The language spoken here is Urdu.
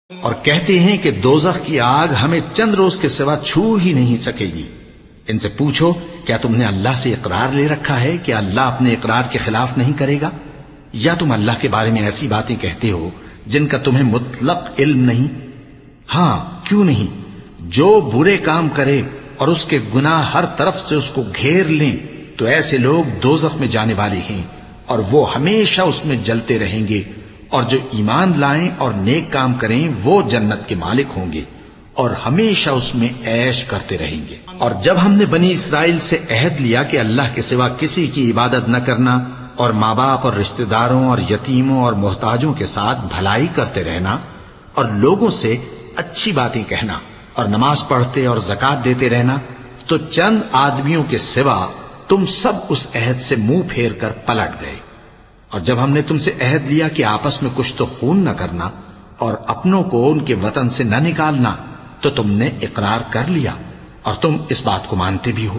اور کہتے ہیں کہ دوزخ کی آگ ہمیں چند روز کے سوا چھو ہی نہیں سکے گی۔ ان سے پوچھو کیا تم نے اللہ سے اقرار لے رکھا ہے کہ اللہ اپنے اقرار کے خلاف نہیں کرے گا، یا تم اللہ کے بارے میں ایسی باتیں کہتے ہو جن کا تمہیں مطلق علم نہیں؟ ہاں کیوں نہیں، جو برے کام کرے اور اس کے گناہ ہر طرف سے اس کو گھیر لیں تو ایسے لوگ دوزخ میں جانے والے ہیں اور وہ ہمیشہ اس میں جلتے رہیں گے، اور جو ایمان لائیں اور نیک کام کریں وہ جنت کے مالک ہوں گے اور ہمیشہ اس میں عیش کرتے رہیں گے۔ اور جب ہم نے بنی اسرائیل سے عہد لیا کہ اللہ کے سوا کسی کی عبادت نہ کرنا اور ماں باپ اور رشتہ داروں اور یتیموں اور محتاجوں کے ساتھ بھلائی کرتے رہنا اور لوگوں سے اچھی باتیں کہنا اور نماز پڑھتے اور زکوٰۃ دیتے رہنا، تو چند آدمیوں کے سوا تم سب اس عہد سے منہ پھیر کر پلٹ گئے۔ اور جب ہم نے تم سے عہد لیا کہ آپس میں کچھ تو خون نہ کرنا اور اپنوں کو ان کے وطن سے نہ نکالنا، تو تم نے اقرار کر لیا اور تم اس بات کو مانتے بھی ہو۔